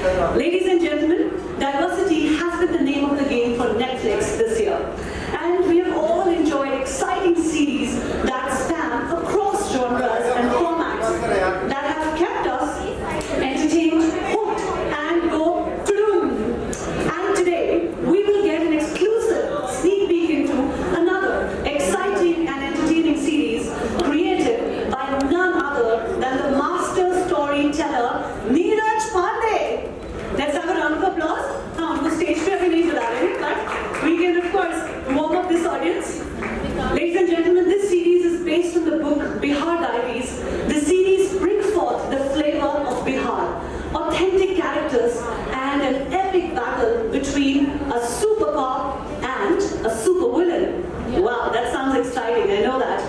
Ladies and gentlemen, diversity has been the name of the game for Netflix this year. And we have all enjoyed exciting series that span across genres and formats that have kept us entertained, hooked, and go to-doom. And today, we will get an exclusive sneak peek into another exciting and entertaining series created by none other than the master storyteller, NEERAJ. Let's have a round of applause. On the stage पे अभी नहीं बुला रहे हैं, but we can of course warm up this audience. Ladies and gentlemen, this series is based on the book Bihar Diaries. The series brings forth the flavor of Bihar, authentic characters, and an epic battle between a super cop and a super villain. Wow, that sounds exciting. I know that.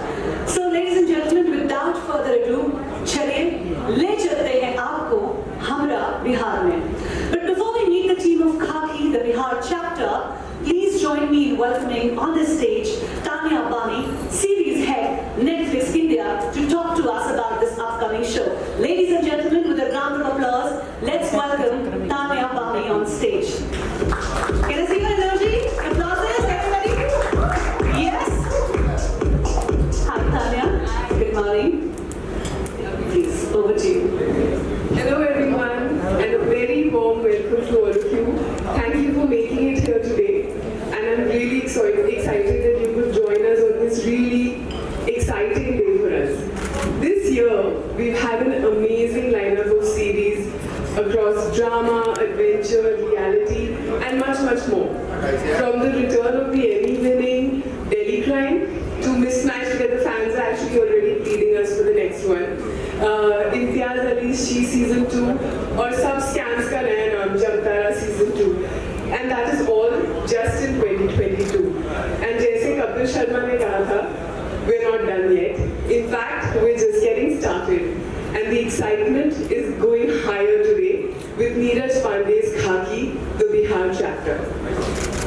So, ladies and gentlemen, without further ado, चलिए ले चलते हैं आपको हमरा बिहार में. But before we meet the team of Khakee, the Bihar chapter, please join me in welcoming on the stage Tanya Abhi, series head, Netflix India, to talk to us about this upcoming show. Ladies and gentlemen, with a round of applause, let's welcome Tanya Abhi on stage. Can I see your energy? Applauses, everybody? Yes? Hi, Tanya. Good morning. Please, over to you. Hello everyone, and a very warm welcome to all of you. Thank you for making it here today, and I'm really excited that you could join us on this really exciting day for us. This year, we've had an amazing lineup of series across drama, adventure, reality, and much more. From the return of the Emmy-winning Delhi Crime to Mismatched, where the fans are actually already pleading us for the next one. Imtiaz Ali's She Season 2 or Sab Scams Ka Naya Naam Jamtara Season 2, and that is all just in 2022. And jaise Kapil Sharma ne kaha tha, we're not done yet. In fact, we're just getting started, and the excitement is going higher today with NEERAJ Pandey's Khakee, the Bihar chapter.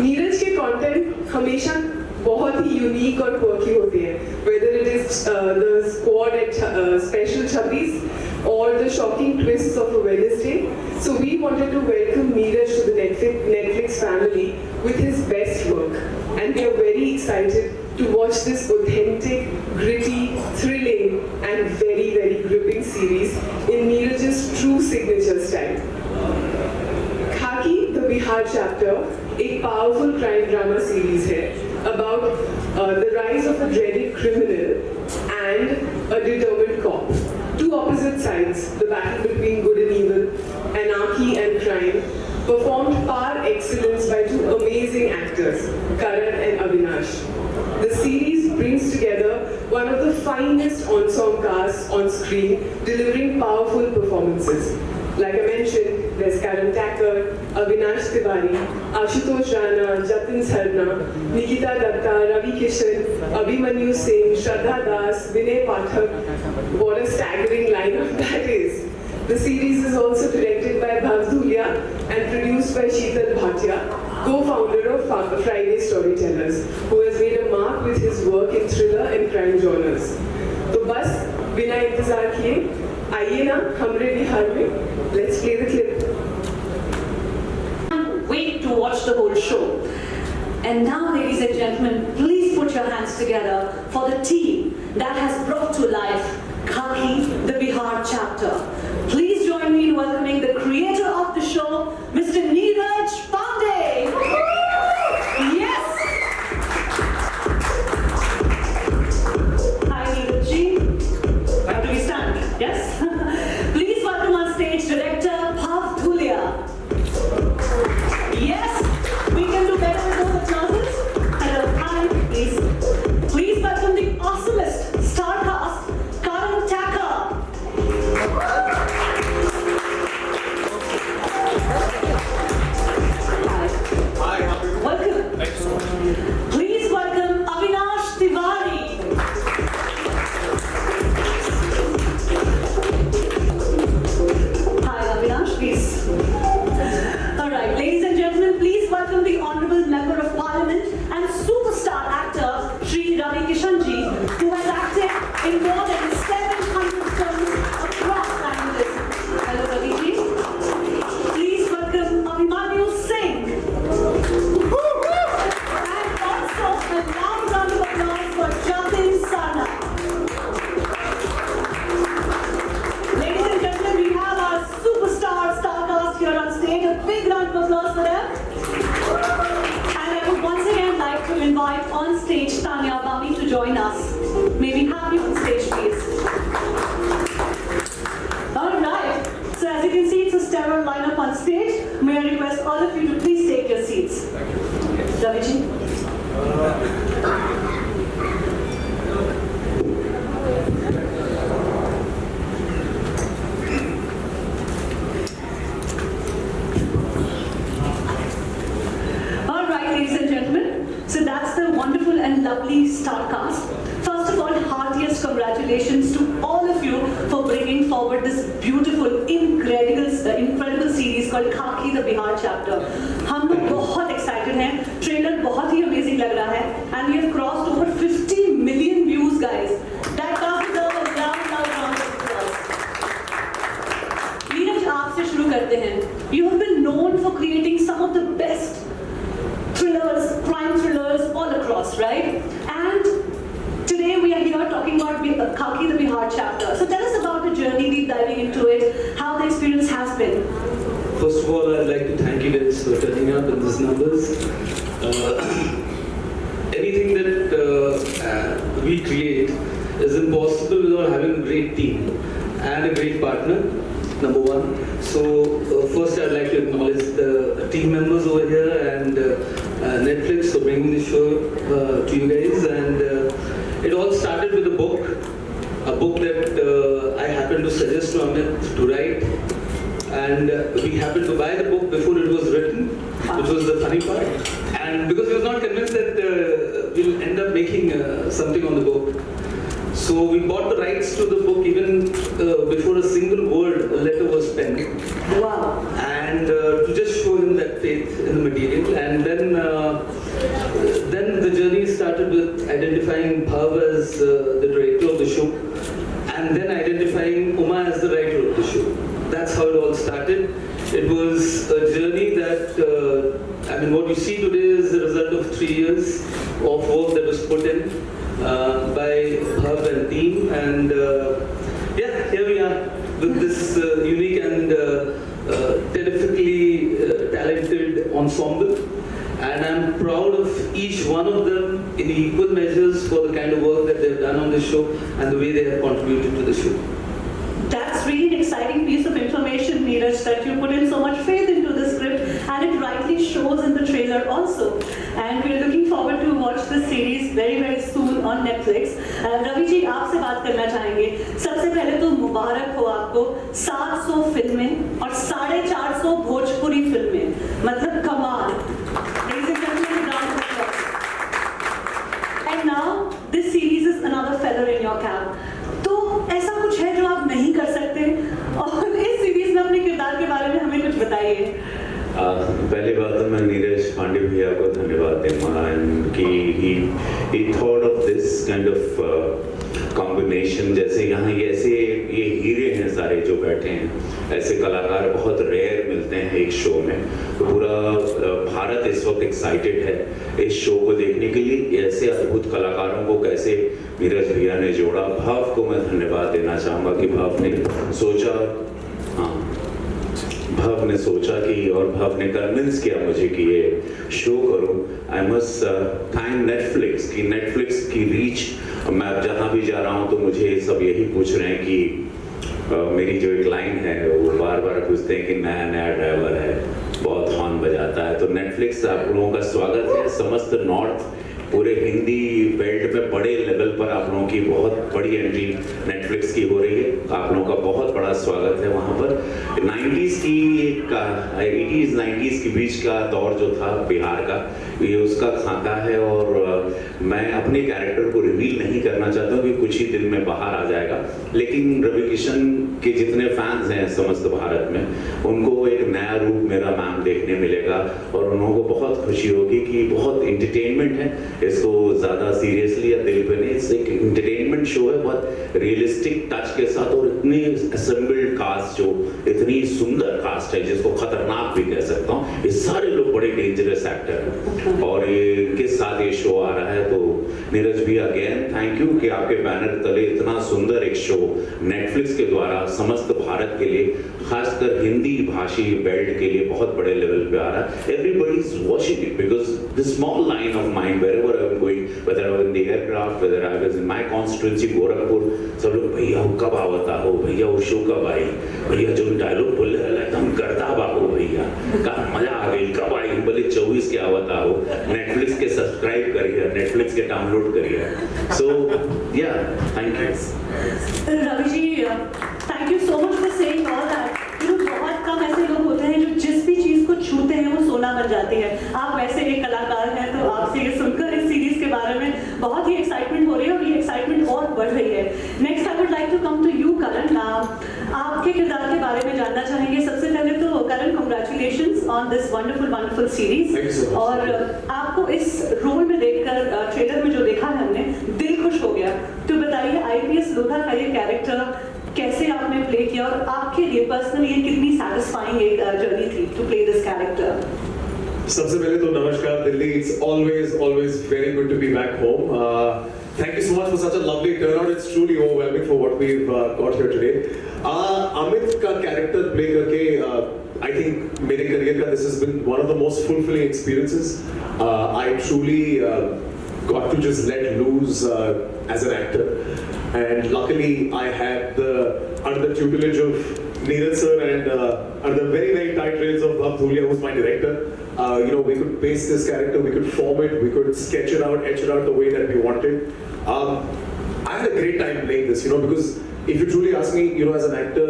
NEERAJ के content हमेशा बहुत ही unique और quirky होते हैं, whether it is the squad at Special 26 or the shocking twists of a Wednesday. So we wanted to welcome NEERAJ to the Netflix family with his best work, and we are very excited to watch this authentic, gritty, thrilling, and very gripping series in NEERAJ's true signature style. Khakee, the Bihar chapter, एक powerful crime drama series है about the rise of a dreaded criminal and a determined cop. Two opposite sides, the battle between good and evil, anarchy and crime, performed par excellence by two amazing actors, KARAN and AVINASH. The series brings together one of the finest ensemble casts on screen, delivering powerful performances. Like I mentioned, there's TACKER, AVINASH TIWARY, Ashutosh Rana, JATIN SARNA, Nikita Datta, Ravi KISHAN, ABHIMANYU Singh, Shraddha Das, Vinay Pathak. What a staggering lineup that is. The series is also directed by Mathura and produced by Sheetal Bhatia, co-founder of Friday Storytellers, who has made a mark with his work in thriller and crime genres. तो बस बिना इंतजार किए आइए ना हमरे बिहार में. Let's play the clip. Wait to watch the whole show. And now, ladies and gentlemen, please put your hands together for the team that has brought to life Khakee, the Bihar chapter. Please join me in welcoming the creator of the show, Mr. NEERAJ Pandey. Yes. Hi, NEERAJ ji. Where do we stand? Yes. Please welcome on stage director Mathura. Yes, we can do better with those applauses. Hello, hi, please. Please welcome the awesomest star cast, KARAN TACKER. Hi, how are you? Welcome. Thanks so much. Please welcome AVINASH TIWARY. Hi, AVINASH, please. All right, ladies and gentlemen, please welcome the Honorable Member of Parliament and superstar actor, Shri Ravi Kishan ji, who has acted in more than 700 films across languages. Hello, Ravi ji. Please a big round of applause for them. And I would once again like to invite on stage Tanya Abhi to join us. May we have you on stage, please. All right. So as you can see, it's a stellar lineup on stage. May I request all of you to please take your seats. Raviji. All right, ladies and gentlemen. So that's the wonderful and lovely star cast. First of all, heartiest congratulations to all of you for bringing forward this beautiful, incredible series called Khakee, the Bihar chapter. हम लोग बहुत excited हैं. Trailer बहुत ही amazing लग रहा है. And we have crossed over 50 million views, guys. That comes with a loud round of applause. Neeraj, आपसे शुरू करते हैं. You have been known for creating some of the best thrillers, crime thrillers all across, right? And today we are here talking about Khakee, the Bihar chapter. So tell us about the journey, deep diving into it, how the experience has been. First of all, I'd like to thank you guys for turning up in these numbers. Anything that we create is impossible without having a great team and a great partner, number one. So first I'd like to acknowledge the team members over here and Netflix for bringing the show to you guys. And it all started with a book that I happened to suggest to Amit to write. And we happened to buy the book before it was written, which was the funny part. And because he was not convinced that we'll end up making something on the book. So we bought the rights to the book even before a single word, a letter was penned. Wow. And to just show him that faith in the material. And then the journey started with identifying Bhav as the director of the show. And then identifying Uma as the writer of the show. That's how it all started. It was a journey that, what you see today is the result of 3 years of work that was put in by Bhav and team. And here we are with this unique and terrifically talented ensemble. And I'm proud of each one of them in equal measures for the kind of work that they've done on the show and the way they have contributed to the show. That's really an exciting piece of information, Neeraj, that you put in so much faith into the script, and it rightly shows in the trailer also. And we're looking forward to watch this series very, very soon on Netflix. Ravi ji, आपसे बात करना चाहेंगे. सबसे पहले तो मुबारक हो आपको 700 फिल्में और 450 भोजपुरी फिल्में. मतलब कमाल. Ladies and gentlemen, round of applause. And now this series is another feather in your cap. तो ऐसा कुछ है जो आप नहीं कर सकते, और इस सीरीज में अपने किरदार के बारे में हमें कुछ बताइए. पहली बात तो मैं नीरज पांडे भैया को धन्यवाद दूंगा कि he thought of this kind of combination. जैसे यहाँ ये हीरे हैं सारे जो बैठे हैं, ऐसे कलाकार बहुत रेयर मिलते हैं एक शो में. तो पूरा भारत इस वक्त एक्साइटेड है इस शो को देखने के लिए. ऐसे अद्भुत कलाकारों को कैसे नीरज भैया ने जोड़ा. भाव को मैं धन्यवाद देना चाहूँगा कि भाव ने सोचा कि और भाव ने कन्विंस किया मुझे कि ये शो करूं. आई मस्ट थैंक नेटफ्लिक्स कि नेटफ्लिक्स की रीच, मैं जहां भी जा रहा हूं तो मुझे सब यही पूछ रहे हैं कि मेरी जो एक लाइन है वो बार बार पूछते हैं कि नया ड्राइवर है, बहुत हॉर्न बजाता है. तो नेटफ्लिक्स आप लोगों का स्वागत है. समस्त नॉर्थ पूरे हिंदी बेल्ट में बड़े लेवल पर आप लोगों की बहुत बड़ी एंट्री नेटफ्लिक्स की हो रही है. आप लोगों का बहुत बड़ा स्वागत है. वहाँ पर 90s की 80s 90s के बीच का दौर जो था बिहार का, ये उसका खाका है. और मैं अपने कैरेक्टर को रिवील नहीं करना चाहता हूँ कि कुछ ही दिन में बाहर आ जाएगा. लेकिन रवि किशन के जितने फैंस हैं समस्त भारत में, उनको एक नया रूप मेरा मैम देखने मिलेगा. और उन लोगों को बहुत खुशी होगी कि बहुत इंटरटेनमेंट है. इसको ज्यादा सीरियसली या दिल पे नहीं, इट्स एक एंटरटेनमेंट शो है बहुत रियलिस्टिक टच के साथ. और इतनी असेंबल्ड कास्ट, जो इतनी सुंदर कास्ट है जिसको खतरनाक भी कह सकता हूँ. ये सारे लोग बड़े डेंजरस एक्टर, और ये किस साथ ये शो आ रहा है। तो नीरज भी अगेन थैंक यू कि आपके बैनर तले इतना सुंदर एक शो नेटफ्लिक्स के द्वारा समस्त भारत के लिए, खासकर हिंदी भाषी बेल्ट के लिए बहुत बड़े लेवल पे आ रहा है। Everybody is watching it because the small line of mind wherever I am going, whether I was in the aircraft, whether I was in my constituency Gorakhpur, सब लोग भैया वो कब आवता हो, भैया वो शो कब आई, भैया जो डायलॉग बोल रहे एकदम करता बाबू भैया का मजा आ गई, कब आई, भले 24 के आवता हो, नेटफ्लिक्स के सब्सक्राइब करिए, नेटफ्लिक्स के डाउनलोड करिए। So yeah thank you Ravi ji, thank you so much for saying all that. बहुत कम ऐसे लोग होते हैं जो जिस भी चीज को छूते हैं वो सोना बन जाती है। आप वैसे एक कलाकार हैं, तो आपसे ये सुनकर इस सीरीज के बारे में बहुत ही एक्साइटमेंट हो रही है और ये एक्साइटमेंट और बढ़ रही है। Next I would like to come to you Karan. आपके किरदार के बारे में जानना चाहेंगे। सबसे पहले तो Karan, congratulations on this wonderful wonderful series. और आपको इस रोल में देखकर ट्रेलर में जो देखा है हमने, दिल खुश हो गया। तो बताइए आईपीएस लोधा का ये कैरेक्टर कैसे आपने प्ले किया और आपके लिए पर्सनली ये कितनी सैटिस्फाइंग एक जर्नी थी टू प्ले दिस कैरेक्टर? सबसे पहले तो नमस्कार Delhi, it's always very good to be back home. Thank you so much for such a lovely turnout. It's truly overwhelming for what we've got here today. Amit का character play करके I think मेरे career का this has been one of the most fulfilling experiences. I truly got to just let loose as an actor, and luckily I had under the tutelage of Neeraj sir and under the very tight reins of Mathura, who's my director. We could base this character, we could form it, we could sketch it out, etch it out the way that we wanted. I had a great time playing this, because if you truly ask me, as an actor,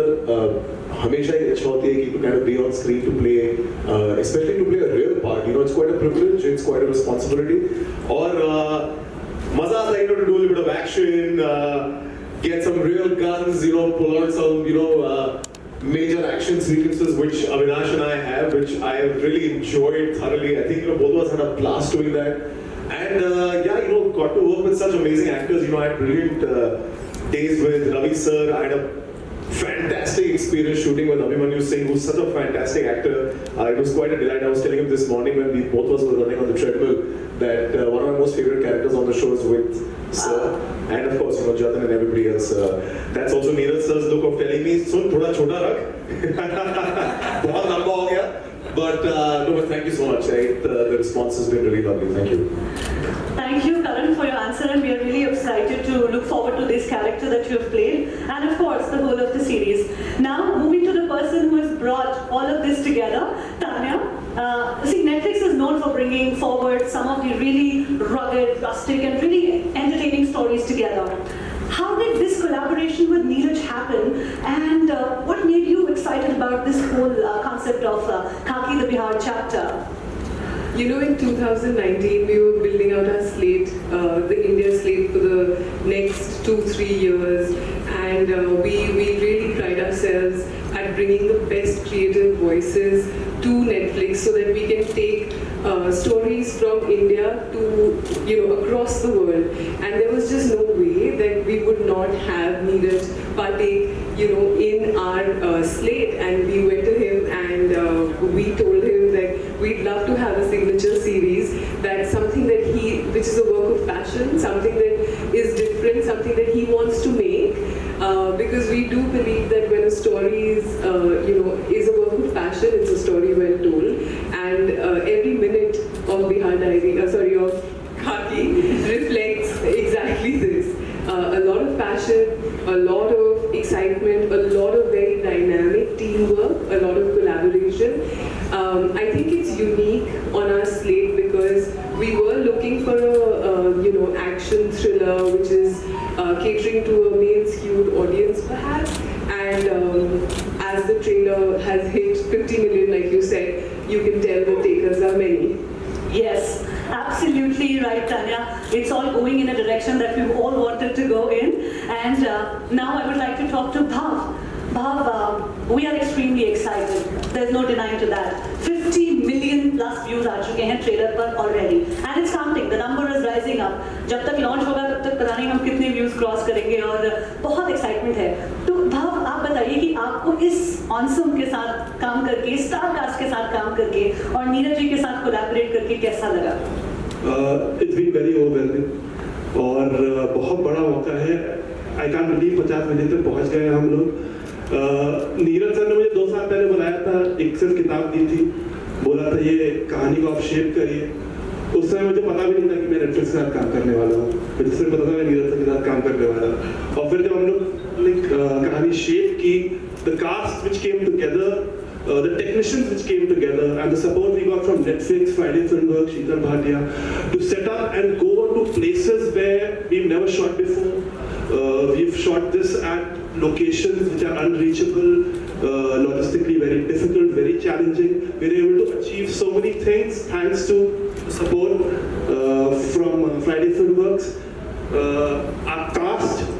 हमेशा ही अच्छा होती है कि to kind of be on screen to play, especially to play a real part. It's quite a privilege, it's quite a responsibility. और मजा आता है, to do a little bit of action, get some real guns, pull out some, major action sequences which Avinash and I have, which I have really enjoyed thoroughly. I think both of us had a blast doing that, and got to work with such amazing actors. I had brilliant days with Ravi sir. I had a fantastic experience shooting with ABHIMANYU Singh, who's such a fantastic actor. It was quite a delight. I was telling him this morning when we both of us were running on the treadmill that one of my most favorite characters on the show is with sir, and of course JATIN and everybody else. That's also Neeraj sir's look of telling me, "Sun, thoda chota rakh." बहुत लंबा हो गया, but no, thank you so much. The response has been really lovely. Thank you. Thank you, Karan, for your answer, and we are really excited to look forward to this character that you have played, and of course the whole of the series. Now, moving to the person who has brought all of this together, Tanya. See, Netflix is known for bringing forward some of the really rugged, rustic, and really entertaining stories together. How did this collaboration with NEERAJ happen, and what made you excited about this whole concept of Khakee, the Bihar chapter? In 2019, we were building out our slate, the India slate for the next 2-3 years, and we really pride ourselves at bringing the best creative voices to Netflix so that we can take stories from India to across the world. And there was just no way that we would not have Neeraj partake in our slate. And we went to him and we told him that we'd love to have a signature series, that's something that which is a work of passion, something that is different, something that he wants to make. Because we do believe that when a story is a work of passion, it's a story well told, and every minute of of Khakee reflects exactly this. A lot of passion, a lot of excitement, a lot of very dynamic teamwork, a lot of collaboration. I think it's unique on our slate because we were looking for a action thriller which is catering to a male-skewed audience perhaps, and as the trailer has hit 50 million, like you said, you can tell the takers are many. Yes, absolutely right, Tanya. It's all going in a direction that we've all wanted to go in. And now I would like to talk to Bhav. Bhav, we are extremely excited. There's no denying to that. 50 million plus views आ चुके हैं trailer पर already, and it's counting. The number is rising up. जब तक launch होगा तब तक पता नहीं हम कितने व्यूज क्रॉस करेंगे और बहुत एक्साइटमेंट है. तो भाव, आप बताइए कि आपको इस ऑनसम के साथ काम करके, स्टार कास्ट के साथ काम करके और नीरज जी के साथ कोलैबोरेट करके कैसा लगा? It's been very overwhelming और बहुत बड़ा मौका है। I can't believe 50 मिनट तक पहुंच गए हम लोग। नीरज सर ने मुझे 2 साल पहले बुलाया था, एक सिर्फ किताब दी थी, बोला था ये कहानी को आप शेप करिए। उस समय मुझे पता भी नहीं था कि मैं नेटफ्लिक्स के साथ काम करने वाला हूँ, मुझे सिर्फ पता था मैं नीरज सर के साथ काम करने वाला हूँ। और फिर जब हम लोग कहानी शेप की, the cast which came together, the technicians which came together, and the support we got from Netflix, Friday Filmworks, Sheetal Bhatia, to set up and go to places where we've never shot before. We've shot this at locations which are unreachable, logistically very difficult, very challenging. We're able to achieve so many things thanks to support from Friday Filmworks. Our cast,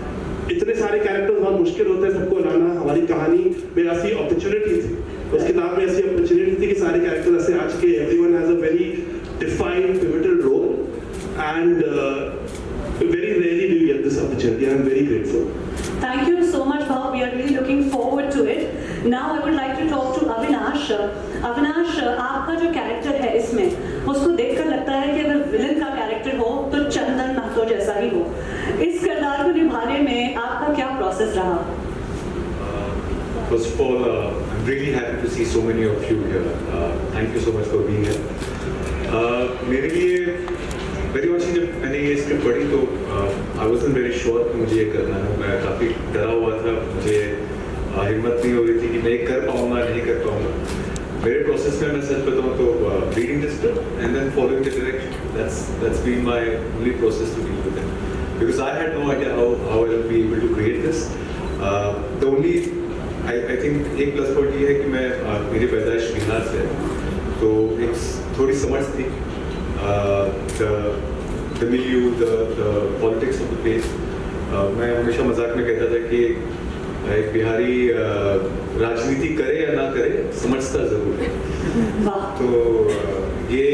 इतने सारे characters बहुत मुश्किल होते हैं सबको लाना। हमारी कहानी में ऐसी अपॉर्चुनिटी थी, उस किताब में ऐसी अपॉर्चुनिटी थी कि सारे कैरेक्टर्स ऐसे आ चुके। Everyone has a very defined pivotal role and very rarely do you get this opportunity. I'm very grateful. Thank you so much, Bhav. We are really looking forward to it. Now I would like to talk to Avinash. Avinash, आपका जो character है इसमें, उसको देखकर लगता है कि अगर विलन का कैरेक्टर हो तो चंदन महतो जैसा ही हो। इस किरदार को निभाने में आपका क्या प्रोसेस रहा? First of all, I'm really happy to see so many of you here. Thank you so much for being here. मेरे लिए वेरी मच जब मैंने ये स्क्रिप्ट पढ़ी तो आई वाज़न्ट वेरी श्योर कि मुझे ये करना है। मैं काफ़ी डरा हुआ था, मुझे हिम्मत नहीं हो रही थी कि मैं कर पाऊँगा नहीं कर पाऊँगा। मेरे प्रोसेस में मैं सच बताऊँ तो reading the script and then following the direction, that's been my only process to deal with it, because I had no idea how I will be able to create this. The only I think एक plus point ये है कि मैं मेरी पैदाइश बिहार से है, तो एक थोड़ी समझ थी the milieu, the politics of the place. मैं हमेशा मजाक में कहता था कि एक बिहारी राजनीति करे या ना करे समझता जरूर है। तो ये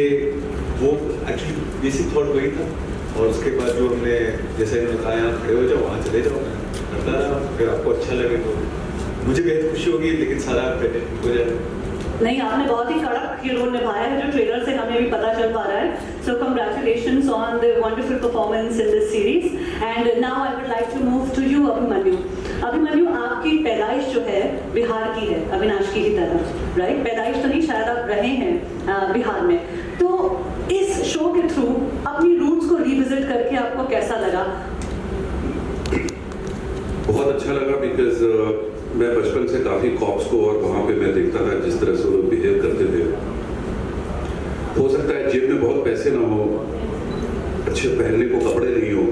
वो एक्चुअली बेसिक थॉट वही था। और उसके बाद जो हमने जैसे इन्होंने कहा यहाँ खड़े हो जाओ, वहाँ चले जाओ, मैं करता रहा। फिर आपको अच्छा लगे तो मुझे बेहद खुशी होगी, लेकिन सारा क्रेडिट हो जाए। नहीं, आपने बहुत ही कड़क ये रोल निभाया है जो ट्रेलर से हमें भी पता चल पा रहा है। So congratulations on the wonderful performance in this series and now I would like to move to you Abhimanyu. Abhimanyu, आपकी पैदाइश जो है बिहार की है, अविनाश की ही तरह, राइट? पैदाइश तो नहीं, शायद आप रहे हैं बिहार में। तो इस शो के थ्रू अपनी रूट्स को रिविजिट करके आपको कैसा लगा? बहुत अच्छा लगा, बिकॉज मैं बचपन से काफ़ी कॉप्स को और वहाँ पे मैं देखता था जिस तरह से वो बिहेव करते थे। हो सकता है जेब में बहुत पैसे ना हो, अच्छे पहनने को कपड़े नहीं हो,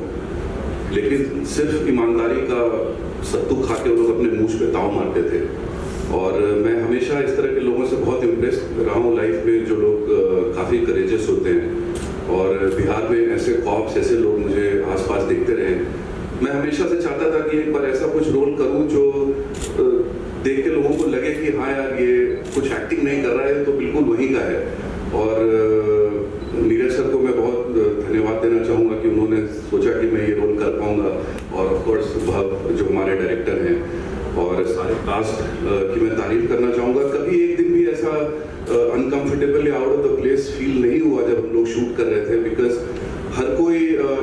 लेकिन सिर्फ ईमानदारी का सत्तू खा के वो लोग अपने मूंछ पे ताव मारते थे। और मैं हमेशा इस तरह के लोगों से बहुत इम्प्रेस रहा हूँ लाइफ में, जो लोग काफ़ी करेजियस होते हैं। और बिहार में ऐसे कॉप्स, ऐसे लोग मुझे आसपास दिखते रहे। मैं हमेशा से चाहता था कि एक बार ऐसा कुछ रोल करूं जो देख के लोगों को लगे कि हाँ यार ये कुछ एक्टिंग नहीं कर रहा है तो बिल्कुल वहीं का है। और नीरज सर को मैं बहुत धन्यवाद देना चाहूँगा कि उन्होंने सोचा कि मैं ये रोल कर पाऊँगा। और ऑफ कोर्स भव जो हमारे डायरेक्टर हैं और सारे कास्ट की मैं तारीफ करना चाहूँगा। कभी एक दिन भी ऐसा अनकम्फर्टेबल या out of the place feel नहीं हुआ जब हम लोग शूट कर रहे थे, बिकॉज हर कोई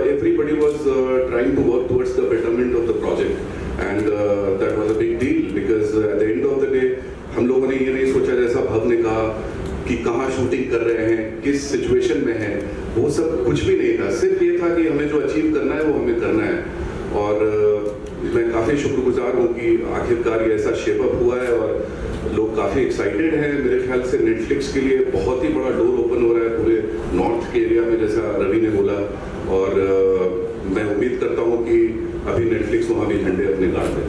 everybody was trying to work towards the betterment of the project and that was a big deal because at the end of the day हम लोगों ने ये नहीं सोचा, जैसा भव ने कहा कि कहाँ शूटिंग कर रहे हैं, किस सिचुएशन में है, वो सब कुछ भी नहीं था। सिर्फ ये था कि हमें जो अचीव करना है वो हमें करना है। और मैं काफ़ी शुक्रगुजार हूँ कि आखिरकार ये ऐसा शेप अप हुआ है और लोग काफ़ी एक्साइटेड हैं। मेरे ख्याल से नेटफ्लिक्स के लिए बहुत ही बड़ा डोर ओपन हो रहा है पूरे नॉर्थ के एरिया में, जैसा रवि ने बोला। और मैं उम्मीद करता हूँ कि अभी नेटफ्लिक्स वहाँ भी झंडे अपने गाड़ दे।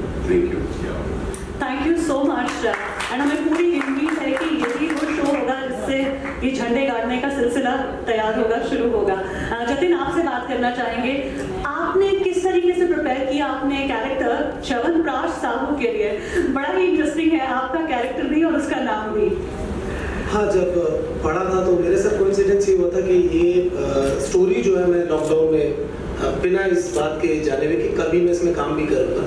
Thank you so much. And हमें पूरी उम्मीद है कि यही वो शो होगा जिससे ये झंडे गाड़ने का सिलसिला तैयार होगा, शुरू होगा। जतिन, आपसे बात करना चाहेंगे, आपने किस तरीके से प्रिपेयर किया आपने कैरेक्टर च्यवनप्राश साहू के लिए? बड़ा ही इंटरेस्टिंग है आपका कैरेक्टर भी और उसका नाम भी। हाँ, जब पढ़ा था तो मेरे साथ कोइंसिडेंस ये हुआ था कि ये स्टोरी जो है मैं लॉकडाउन में बिना इस बात के जाने में कि कभी मैं इसमें काम भी करूँगा,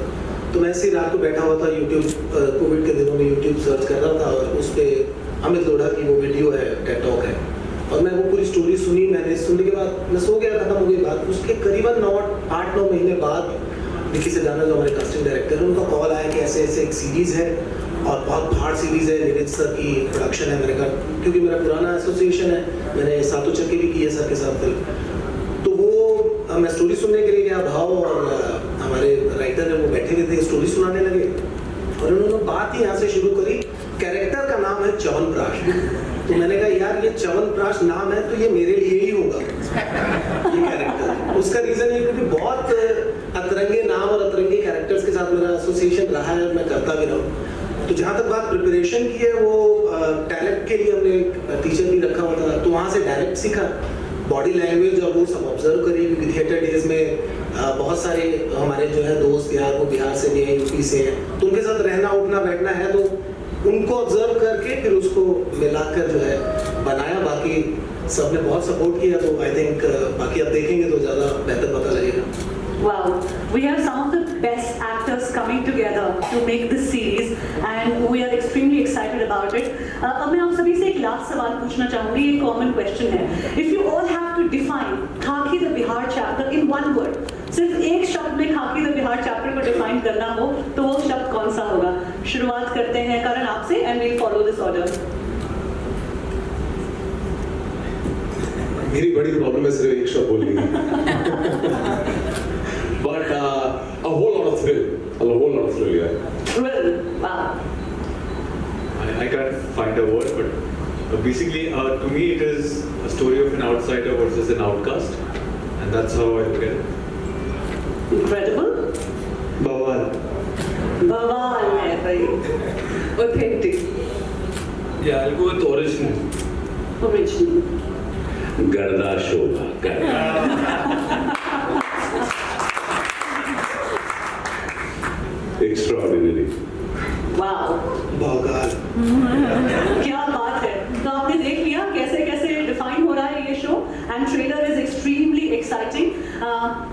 तो मैं ऐसे रात को बैठा हुआ था यूट्यूब, कोविड के दिनों में यूट्यूब सर्च कर रहा था और उस पर अमित लोढ़ा की वो वीडियो है, टेड टॉक है, और मैं वो पूरी स्टोरी सुनी। मैंने सुनने के बाद मैं सो गया, खत्म हो गई बात। उसके करीबन 8-9 महीने बाद निकी सजाना जो हमारे कास्टिंग डायरेक्टर हैं, उनका कॉल आया कि ऐसे ऐसे एक सीरीज़ है और बहुत हार्ड सीरीज़ है, नीरज सर की प्रोडक्शन है। मैंने कहा क्योंकि मेरा पुराना एसोसिएशन है, मैंने सातों चक्के भी की है सर के साथ फिल्म, तो वो मैं स्टोरी सुनने के लिए गया। भाव और हमारे राइटर है वो बैठे हुए थे, स्टोरी सुनाने लगे और उन्होंने बात ही यहाँ से शुरू करी। कैरेक्टर का नाम है च्यवनप्राश, तो मैंने कहा यार ये च्यवनप्राश नाम है तो ये मेरे लिए ही होगा ये कैरेक्टर। उसका रीज़न है क्योंकि बहुत अतरंगे नाम और अतरंगे कैरेक्टर्स के साथ मेरा एसोसिएशन रहा है, मैं करता भी रहा हूँ। तो जहाँ तक बात प्रिपरेशन की है, वो टैलेंट के लिए हमने टीचर भी रखा हुआ था, तो वहाँ से डायरेक्ट सीखा, बॉडी लैंग्वेज और वो सब ऑब्जर्व करी। क्योंकि थिएटर डेज में बहुत सारे हमारे जो है दोस्त यार वो बिहार से भी हैं, यूपी से हैं, तो उनके साथ रहना उठना बैठना है, तो उनको ऑब्जर्व करके फिर उसको मिलाकर जो है बनाया। बाकी सबने बहुत सपोर्ट किया, तो आई थिंक बाकी आप देखेंगे तो ज़्यादा बेहतर पता लगेगा। Wow, we have some of the best actors coming together to make this series and we are extremely excited about it. अब मैं आप सभी से एक लास्ट सवाल पूछना चाहूँगी, एक कॉमन क्वेश्चन है। If you all have to define खाकी the Bihar chapter in one word, सिर्फ एक शब्द में खाकी the Bihar chapter को डिफाइन करना हो तो वो शब्द कौन सा होगा? शुरुआत करते हैं करण आपसे and we'll follow this order. मेरी बड़ी प्रॉब्लम है सिर्फ एक शब्द बोलने But a whole lot of thrill. A whole lot of thrill, yeah. Thrill, wow. I can't find a word, but basically, to me, it is a story of an outsider versus an outcast, and that's how I look at it. Incredible. बवाल। बवाल है भाई। Authentic. Yeah, I'll go with original. Original. गर्दा शोभा गर्दा। Extraordinary. Wow. बवाल। क्या बात है। तो आपने देख लिया कैसे कैसे डिफाइन हो रहा है ये show and trailer is extremely exciting.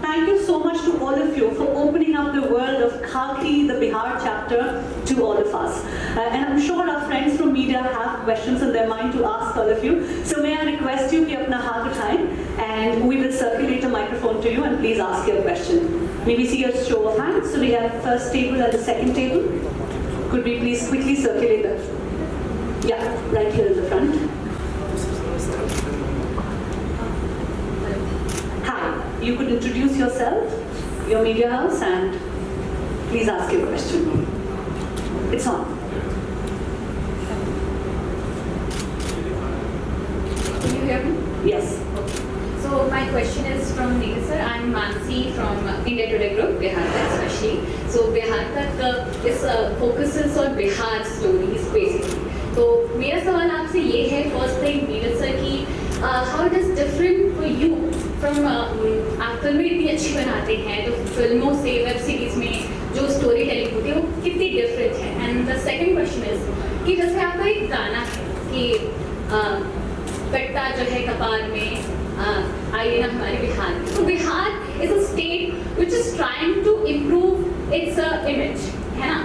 Thank you so much to all of you for opening up the world of Khakee, the Bihar chapter, to all of us. And I'm sure our friends from media have questions in their mind to ask all of you. So may I request you कि अपना हाथ उठाएं and we will circulate a microphone to you and please ask your question. May we see a show of hands? So we have first table and the second table. Could we please quickly circulate that? Yeah, right here in the front. Hi, you could introduce yourself, your media house, and please ask your question. It's on. Can you hear me? Yes. So my question is from Neeraj sir. I'm Mansi from India Today Group, Bihar especially. So Bihar तक इस focuses on Bihar stories basically. तो मेरा सवाल आपसे ये है first thing Neeraj sir की how it is different for you from आप फिल्में इतनी अच्छी बनाते हैं तो फिल्मों से वेब सीरीज में जो स्टोरी टेलिंग होती है वो कितनी डिफरेंट है। And the second question is कि जैसे आपका एक गाना है कि कट्टा जो है कपार में आइए ना हमारे बिहार में, तो Bihar is a state which is trying to improve its image, है ना।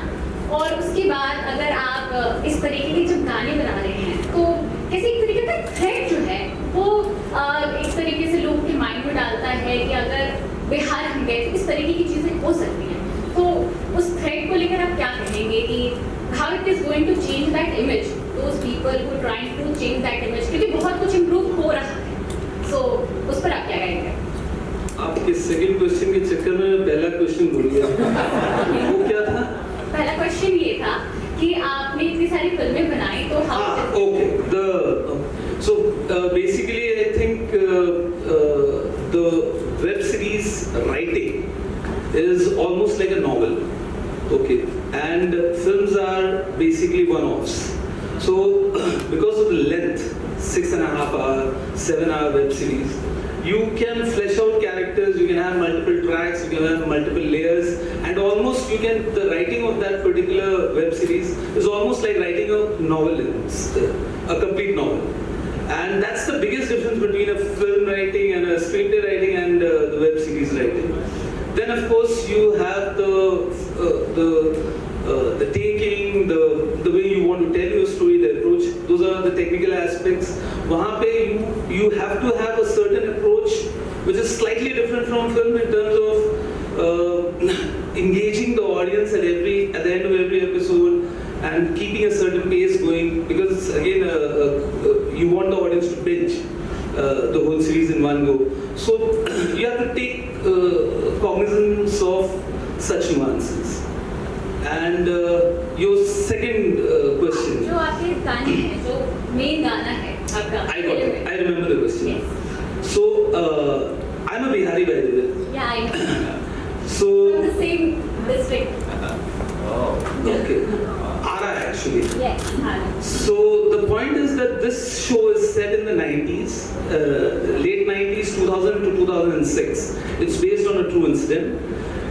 और उसके बाद अगर आप इस तरीके के जब गाने बना रहे हैं तो कैसे एक तरीके का थ्रेट जो है वो एक तरीके से लोगों के माइंड में डालता है कि अगर बिहार हम गए तो इस तरीके की चीज़ें हो सकती हैं। तो उस थ्रेट को लेकर आप क्या कहेंगे कि how it is going to change that image, those people who trying to change that image, क्योंकि बहुत कुछ इम्प्रूव हो रहा है। सो उस पर आप क्या कहेंगे? आप इस सेकंड क्वेश्चन के चक्कर में पहला क्वेश्चन भूल गया। वो क्या था? पहला क्वेश्चन ये था कि आपने इतनी सारी फिल्में बनाई तो how okay so basically I think the web series writing is almost like a novel, okay, and films are basically one-offs. So because of the length, 6.5 hour, 7 hour web series, you can flesh out characters, you can have multiple tracks, you can have multiple layers, and almost you can, the writing of that particular web series is almost like writing a novel, a complete novel. And that's the biggest difference between a film writing and a screenplay writing and the web series writing. Then of course you have the the taking, the way you want to tell your story, the approach, those are the technical aspects. वहाँ पे you have to have a certain approach which is slightly different from film in terms of engaging the audience at the end of every episode and keeping a certain pace going, because again you want the audience to binge the whole series in one go. So you have to take cognizance of such nuances. And your second question. जो आपके गाने हैं, जो main गाना है आपका. I got it. I remember the question. Yes. So I'm a Bihari by the way. Yeah, I know. So From the same district. okay. Ara actually. Yes. So the point is that this show is set in the 90s, late 90s, 2000 to 2006. It's based on a true incident.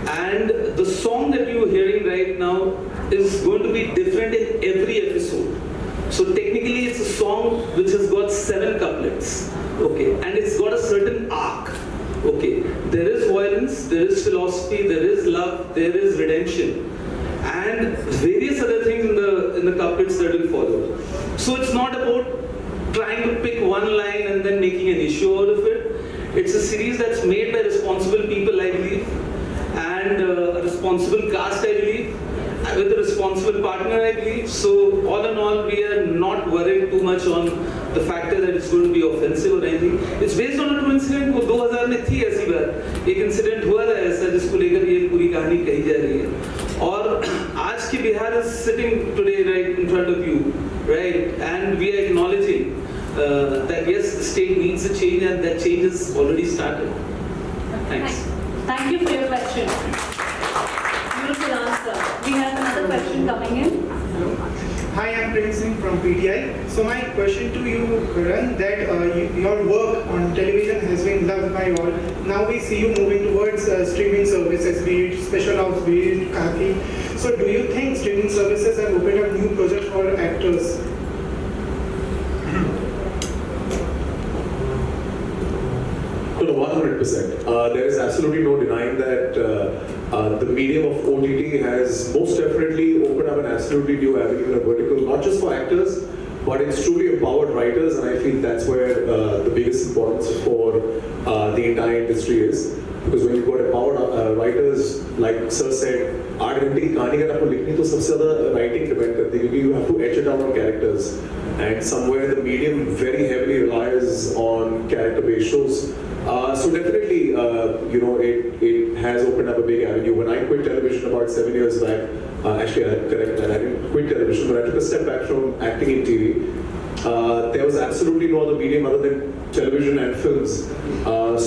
And the song that you're hearing right now is going to be different in every episode. So technically it's a song which has got 7 couplets, okay, and it's got a certain arc, okay. There is violence, there is philosophy, there is love, there is redemption, and various other things in the couplets that will follow. So it's not about trying to pick one line and then making an issue out of it. It's a series that's made by responsible people, I believe, and a responsible cast, I believe, with a responsible partner, I believe. So all in all, we are not worried too much on the factor that it's going to be offensive or anything. It's based on a true incident. वो 2000 में थी ऐसी बात, एक incident हुआ था ऐसा जिसको लेकर ये पूरी कहानी कही जा रही है. और आज की Bihar is sitting today right in front of you, right, and we are acknowledging that yes, the state needs a change and that change has already started. Thanks. Thank you for your question. Beautiful answer. We have another question coming in. Hi, I'm Prince Singh from PTI. So my question to you, Karan, that your work on television has been loved by all. Now we see you moving towards streaming services, be it special ops, be it Khakee. So do you think streaming services have opened up new projects for actors? No, 100%. There is absolutely no denying that the medium of OTT has most definitely opened up an absolutely new avenue in a vertical, not just for actors, but it's truly empowered writers, and I feel that's where the biggest importance for the entire industry is. Because when you've got empowered writers, like Sir said, 8 घंटे की कहानी अगर आपको लिखनी तो सबसे ज़्यादा writing depend करती है, क्योंकि you have to etch it down on characters, and somewhere the medium very heavily relies on character-based shows. So definitely, it has opened up a big avenue. When I quit television about 7 years back, actually I correct that, I didn't quit television, but I took a step back from acting in TV. There was absolutely no other medium other than television and films.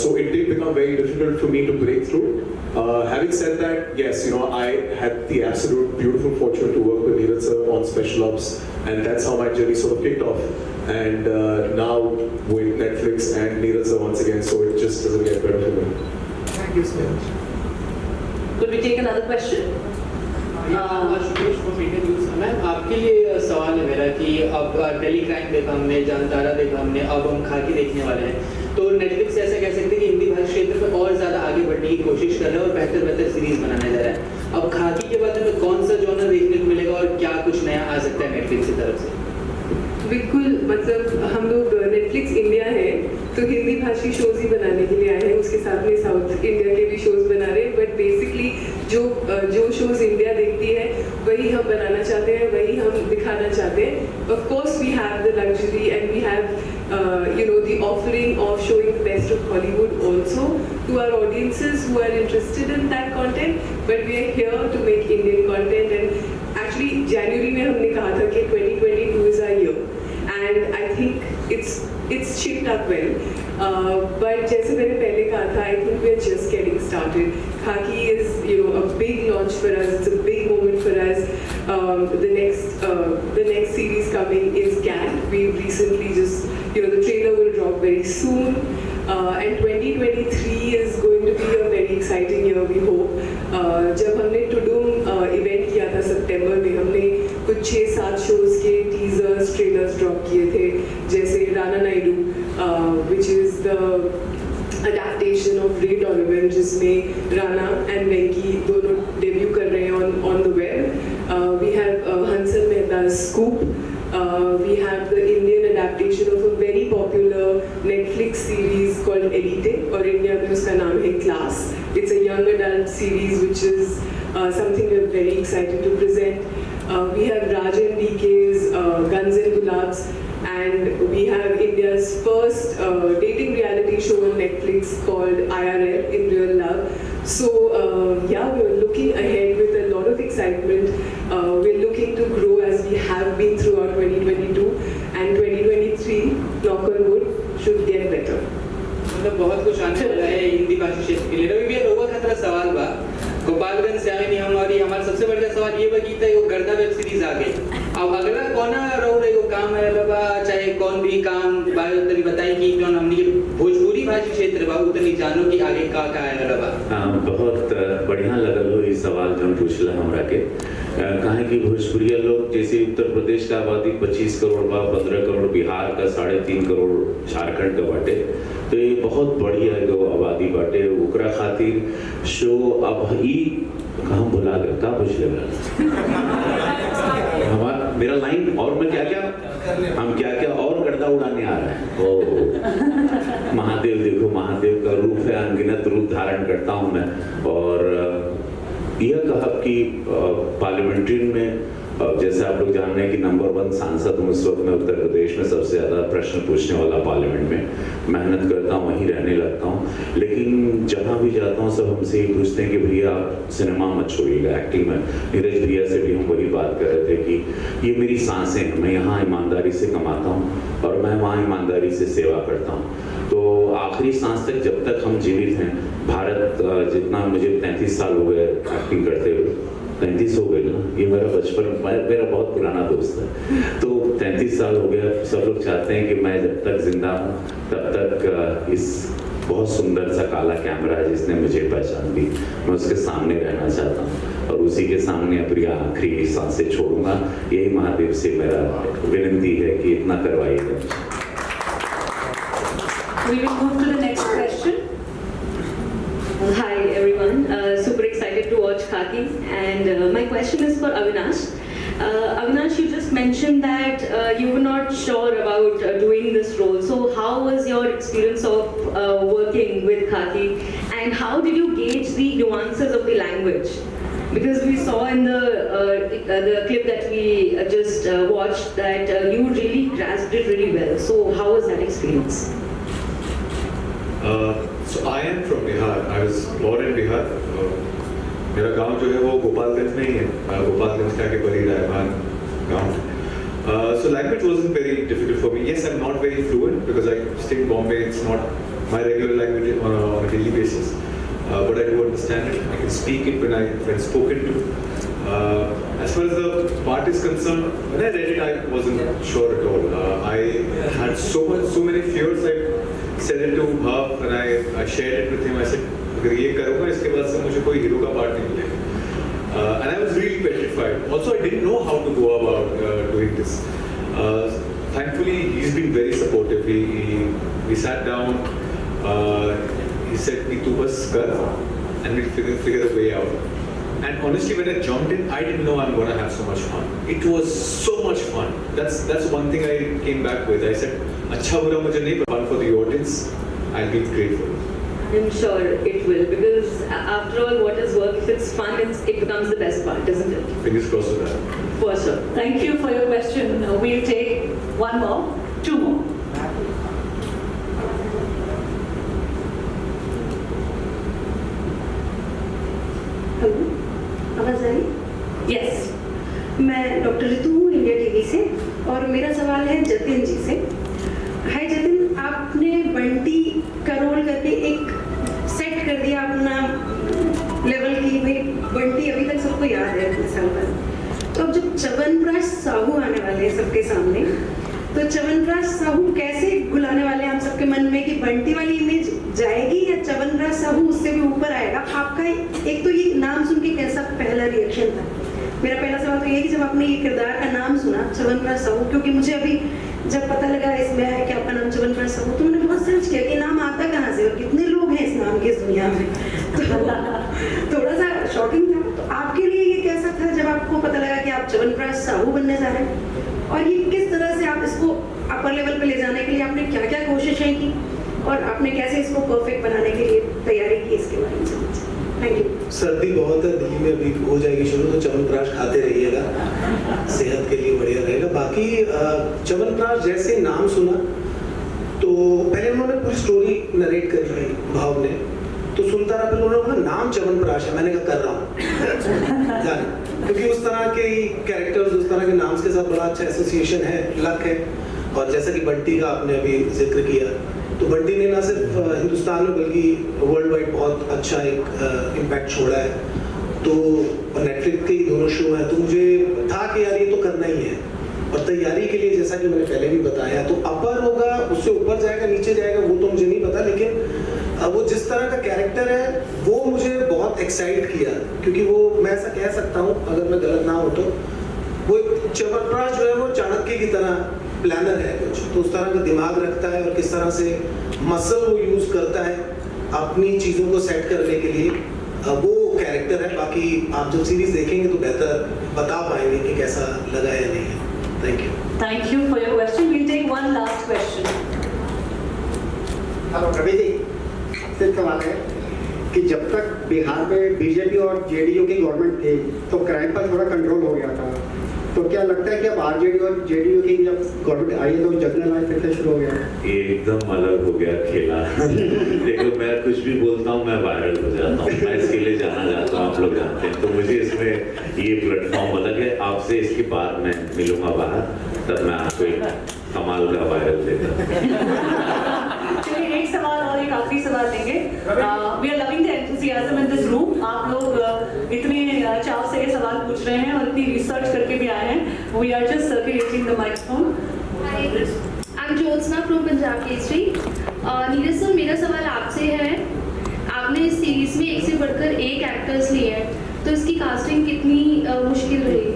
So it did become very difficult for me to break through. Having said that, yes, I had the absolute beautiful fortune to work with NEERAJ sir on Special Ops, and that's how my journey sort of kicked off. And now with Netflix and NEERAJ sir once again, so it just doesn't get better for me. Thank you so much. Could we take another question? Ma'am आपके लिए सवाल है मेरा कि अब Delhi crime देखा हमने, जानतारा देखा हमने, अब हम खाकी देखने वाले हैं, तो नेटफ्लिक्स ऐसा कह सकते हैं कि हिंदी भाषा क्षेत्र में और ज़्यादा आगे बढ़ने की कोशिश कर रहा है और बेहतर सीरीज बनाने जा रहा है. अब खाकी के बाद हमें कौन सा जॉनर देखने को मिलेगा और क्या कुछ नया आ सकता है नेटफ्लिक्स की तरफ से? बिल्कुल, मतलब हम लोग नेटफ्लिक्स इंडिया है तो हिंदी भाषी शोज ही बनाने के लिए आए हैं, उसके साथ में साउथ इंडिया के भी शोज बना रहे हैं, बट बेसिकली जो शोज इंडिया देखती है वही हम बनाना चाहते हैं, वही हम दिखाना चाहते हैं. Of course we have the luxury and we have the offering of showing the best of Hollywood also to our audiences who are interested in that content, but we are here to make Indian content. And actually January में हमने कहा था कि 2022 is our year, and I think it's shaped up well. But जैसे मैंने पहले कहा था, I think we are just getting started. Khakee is a big launch for us. It's a big moment for us. The next series coming is Cat. We recently just the trailer will drop very soon. And 2023 is going to be a very exciting year, we hope. जब हमने टुडुम event किया था सितंबर में, हमने कुछ 6-7 shows के teasers trailers drop किए थे, जैसे Rana Naidu, which is the adaptation of Ray Donovan, जिसमें राना and वेंकी दोनों debut कर रहे हैं on the web. We have Hansal Mehta's Scoop. We have the Indian adaptation of a very popular Netflix series called Elite, और India में उसका नाम है Class. It's a young adult series which is something we're very excited to present. We have Rajan DK's Guns and Gulabs, and we have India's first dating reality show on Netflix called IRL, In Real Love. So yeah, we're looking ahead with a lot of excitement. We're looking to grow as we have been throughout 2022, and 2023, knock on wood, should get better. मतलब बहुत कुछ आने वाला है हिंदी भाषी क्षेत्र के लिए। रवि भैया रोवा खतरा सवाल बा गोपालगंज से आगे नहीं हमारी हमारा सबसे बड़ा सवाल ये बा कि वो गर्दा वेब सीरीज आ गई। अब अगला कौन रो रही वो काम है लबा चाहे कौन भी काम बायो तरी बताई कि जो हमने ये भोजपुरी भाषी क्षेत्र बा उतनी जानो कि आगे का है लबा। बहुत बढ़िया लगल हो ये सवाल जो पूछला हमरा के कहे कि भोजपुरिया लोग जैसे उत्तर प्रदेश का आबादी 25 करोड़ बा 15 करोड़ बिहार का 3.5 करोड़ झारखंड का बाटे तो ये बहुत बढ़िया एगो आबादी बाटे ओकरा खातिर शो अब ई हम भुला गए का पूछ ले हमारा मेरा लाइन और मैं क्या क्या और गर्दा उड़ाने आ रहा है ओ महादेव देखो महादेव का रूप है अनगिनत रूप धारण करता हूँ मैं और यह कहा कि पार्लियामेंट्रियन में जैसे आप लोग जान रहे हैं कि नंबर 1 सांसद हूँ इस वक्त मैं उत्तर प्रदेश में सबसे ज़्यादा प्रश्न पूछने वाला पार्लियामेंट में मेहनत करता हूँ वहीं रहने लगता हूँ लेकिन जहाँ भी जाता हूँ सब हमसे ये पूछते हैं कि भैया आप सिनेमा मत छोड़िएगा एक्टिंग में नीरज भैया से भी हम वही बात कर रहे थे कि ये मेरी सांसें हैं मैं यहाँ ईमानदारी से कमाता हूँ और मैं वहाँ ईमानदारी से सेवा करता हूँ तो आखिरी सांस तक जब तक हम जीवित हैं भारत जितना मुझे 33 साल हो गए एक्टिंग करते हुए 33 हो गए ना ये मेरा बचपन मेरा बहुत पुराना दोस्त है तो 33 साल हो गया सब लोग चाहते हैं कि मैं जब तक जिंदा हूँ तब तक इस बहुत सुंदर सा काला कैमरा है जिसने मुझे पहचान दी मैं उसके सामने रहना चाहता हूँ और उसी के सामने अपनी आखिरी सांसें छोड़ूंगा यही महादेव से मेरा विनती है कि इतना करवाइएगा। We will move to the next question. Hi everyone, super excited to watch Khakee and my question is for Avinash. Avinash, you just mentioned that you were not sure about doing this role. So how was your experience of working with Khakee and how did you gauge the nuances of the language? Because we saw in the clip that we just watched that you really grasped it really well. So how was that experience? So I am from Bihar. I was born in Bihar. मेरा गांव जो है वो गोपालगंज में ही है गोपालगंज का के बड़ी रायमान गांव So language wasn't very difficult for me. Yes, I'm not very fluent because I stay in Bombay. It's not my regular language on a daily basis. But I do understand it. I can speak it when spoken to. As far as the part is concerned, when I read it, I wasn't sure at all. I had so many fears. I said it to Bhav and I shared it with him. I said, अगर ये करूँगा इसके बाद से मुझे कोई hero का part नहीं मिलेगा. And I was really petrified. Also, I didn't know how to go about doing this. Thankfully, he's been very supportive. We sat down. He said, "कि तू बस कर, and we'll figure a way out." And honestly, when I jumped in, I didn't know I'm gonna have so much fun. It was so much fun. That's one thing I came back with. I said, "अच्छा बुरा मुझे नहीं fun for the audience. I'll be grateful." I'm sure it will because after all, what is work? If it's fun, it becomes the best part, doesn't it? Fingers crossed for that. For sure. Thank you for your question. We'll take one more, two more. Hello, आवाज़ आई? Yes. मैं doctor Ritu हूँ India TV से और मेरा सवाल है जतिन जी से। हाय जतिन, आपने बंटी का रोल करके एक सेट कर दिया अपना लेवल की भाई बंटी अभी तक सबको याद है इतने साल बाद। तो अब जब च्यवनप्राश साहू आने वाले हैं सबके सामने तो च्यवनप्राश साहू कैसे घुलाने वाले हैं हम सबके मन में कि बंटी वाली इमेज जाएगी या च्यवनप्राश साहू उससे भी ऊपर आएगा? आपका एक तो ये नाम सुन के कैसा पहला रिएक्शन था? मेरा पहला सवाल तो ये कि जब आपने ये किरदार का नाम सुना च्यवनप्राश साहू, क्योंकि मुझे अभी जब पता लगा इसमें है कि आपका नाम च्यवनप्राश साहू तो मैंने बहुत सर्च किया कि नाम आता कहाँ से और कितने लोग दुनिया में। तो थोड़ा सा शॉकिंग था। तो आपके लिए ये कैसा था जब आपको पता लगा कि आप च्यवनप्राश साहू बनने जा रहे हैं, और ये किस तरह से आप इसको अपर लेवल पे ले जाने के लिए आपने क्या क्या कोशिशें की, और आपने कैसे इसको परफेक्ट बनाने के लिए तैयारी की, इसके बारे में समझिए। Thank you. सर्दी बहुत है दिल्ली में, अभी हो जाएगी शुरू, तो च्यवनप्राश खाते रहिएगा, सेहत के लिए बढ़िया रहेगा। बाकी च्यवनप्राश जैसे नाम सुना तो पहले उन्होंने पूरी स्टोरी नरेट करी भाई भाव ने, तो सुनता रहा, फिर उन्होंने नाम च्यवनप्राश है, मैंने कहा कर रहा हूँ क्योंकि उस तरह के कैरेक्टर्स, उस तरह के नाम्स के साथ बड़ा अच्छा एसोसिएशन है, लक है। और जैसा कि बंटी का आपने अभी जिक्र किया, तो बंटी ने ना सिर्फ हिंदुस्तान में बल्कि वर्ल्ड वाइड बहुत अच्छा एक इम्पैक्ट छोड़ा है। तो नेटफ्लिक्स के ही दोनों शो हैं, तो मुझे था कि यार ये तो करना ही है। और तैयारी के लिए जैसा कि मैंने पहले भी बताया, तो अपर होगा, उससे ऊपर जाएगा, नीचे जाएगा, वो तो मुझे नहीं पता, लेकिन वो जिस तरह का कैरेक्टर है वो मुझे बहुत एक्साइट किया, क्योंकि वो मैं ऐसा कह सकता हूँ, अगर मैं गलत ना हो तो, वो च्यवनप्राश जो है वो चाणक्य की तरह प्लानर है कुछ, तो उस तरह का दिमाग रखता है और किस तरह से मसल वो यूज करता है अपनी चीज़ों को सेट करने के लिए, वो कैरेक्टर है। बाकी आप जब सीरीज देखेंगे तो बेहतर बता पाएंगे कि कैसा लगा या नहीं है। Thank you. Thank you for your question. We'll take one last question. Hello Ravi ji, सिर्फ सवाल है कि जब तक बिहार में बीजेपी और जेडीयू की गवर्नमेंट थी तो क्राइम पर थोड़ा कंट्रोल हो गया था, तो क्या लगता है कि अब आरजेडी और जेडीयू की जब गवर्नमेंट आई है तो जगना लाइफ फिर से शुरू हो गया? ये एकदम अलग हो गया खेला। देखो मैं कुछ भी बोलता हूँ मैं वायरल हो जाता हूँ, मैं इसके लिए जाना चाहता हूँ, आप लोग जानते हैं, तो मुझे इसमें ये प्लेटफॉर्म अलग है। आपसे इसके बाद मैं मिलूंगा बाहर, तब मैं आपको एक कमाल का वायरल देता। चलिए एक सवाल और एक आखिरी सवाल लेंगे। We are loving the enthusiasm in this room. आप लोग इतने चाव से ये सवाल पूछ रहे हैं और इतनी रिसर्च करके भी आए हैं। We are just circulating the microphone. I am Jyotsna from Punjab Kesari. Neeraj sir, मेरा सवाल आपसे है, आपने इस सीरीज में एक से बढ़कर एक एक्टर्स लिए हैं, तो इसकी कास्टिंग कितनी मुश्किल रही?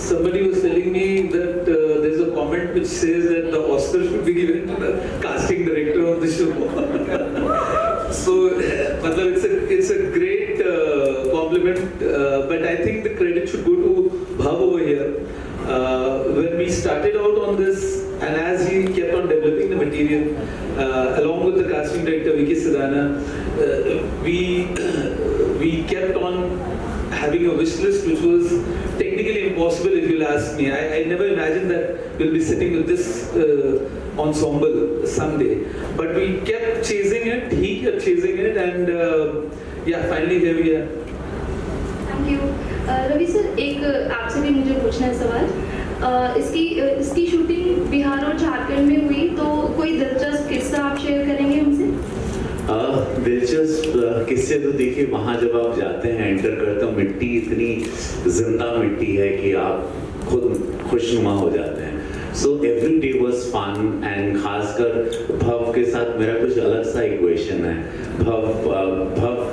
Somebody was telling me that there's a comment which says that the Oscar should be given to the casting director of the show. So, it's a great compliment, but I think the credit should go to Bhav over here. When we started out on this, and as he kept on developing the material, along with the casting director Vicky Sidana, we kept on having a wish list which was technically impossible if you'll ask me. I never imagined that we'll be sitting with this ensemble someday. But we kept chasing it, he kept chasing it, and yeah, finally here we are. Thank you. Ravi sir, एक आपसे भी मुझे पूछना है सवाल। इसकी shooting Bihar और झारखंड में हुई, तो कोई दिलचस्प किस्सा आप शेयर करेंगे हमसे? दिलचस्प किस्से तो देखिए, वहाँ जब आप जाते हैं एंटर करते हो, मिट्टी इतनी जिंदा मिट्टी है कि आप खुद खुशनुमा हो जाते हैं। So every day was fun, and खासकर भव के साथ मेरा कुछ अलग सा इक्वेशन है। भव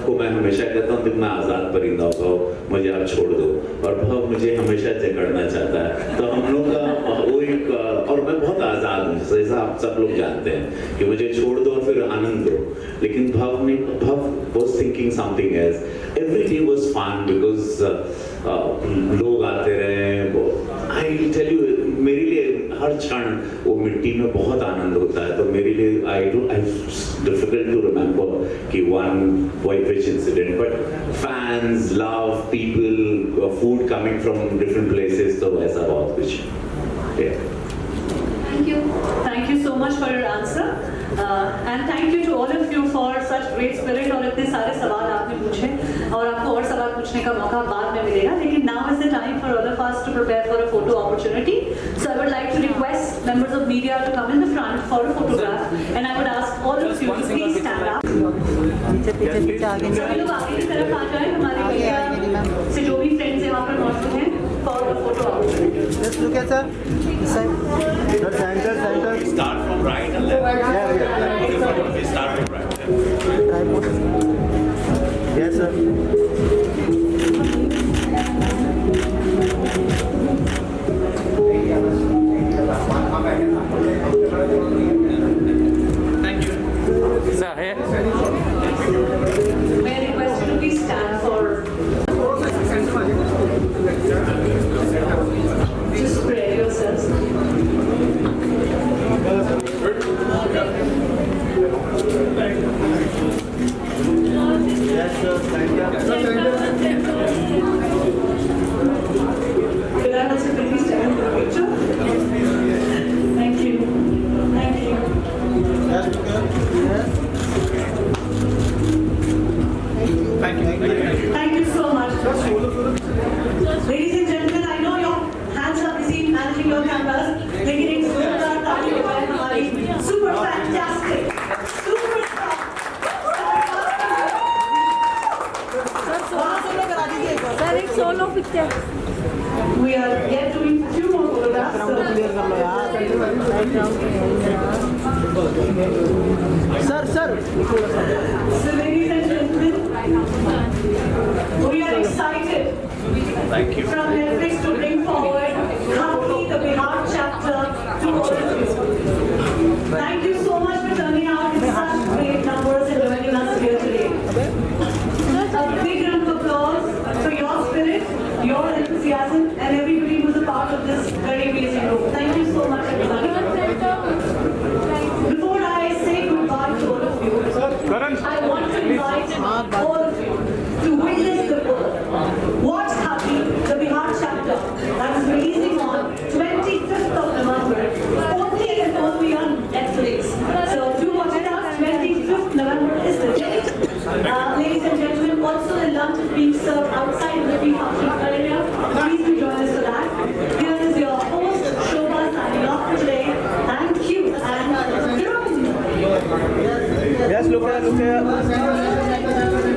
को मैं हमेशा कहता हूँ कि मैं आज़ाद परिंदा हो, भव मुझे आप छोड़ दो, और भव मुझे हमेशा जकड़ना चाहता है। तो हम लोग का वो एक, और मैं बहुत आज़ाद हूँ, जैसा आप सब लोग जानते हैं कि मुझे छोड़ दो और फिर आनंद दो, लेकिन भव was thinking something else. Every day was fun because लोग आते रहे। I will tell you, मेरे लिए हर क्षण वो मिट्टी में बहुत आनंद होता है। तो मेरे लिए it's difficult to remember कि one which incident, but fans, love, people, food coming from different places, तो ऐसा बहुत कुछ। Yeah. Thank you so much for your answer, and thank you to all of you for such great spirit और इतने सारे सवाल आपने पूछे, और आपको और सवाल पूछने का मौका बाद में मिलेगा, लेकिन now is the time for all of us to prepare for a photo opportunity. So I would like to request members of media to come in the front for a photograph, and I would ask all of you to please stand up. सभी लोग आगे की तरफ आ जाएं, हमारे media से जो भी फ्रेंड्स यहाँ पर मौजूद हैं, for a photo opportunity. Let's look at sir. Center. Start from right and left. Yeah. We start from right. Yes sir. Thank you. Sir, here. Sir So ladies and gentlemen, we are excited from Netflix to bring forward Khakee, the Bihar chapter, to all of you. Thank you so much for turning out in such great numbers and joining us here today. A big round of applause for your spirit, your enthusiasm, and everybody who's a part of this very amazing group. Thank you so much, everybody. Before I say goodbye to all of you, I want to invite all of you to witness the world. Watch Khakee, the Bihar chapter, that is releasing on 25th of November, only on Netflix. So do watch it out. 25th November is the date. Ladies and gentlemen, also the lunch is being served outside in the pre-function area. Please do join us for that. Here is your host, Shobha, signing off for today. Thank you and Yes, look here.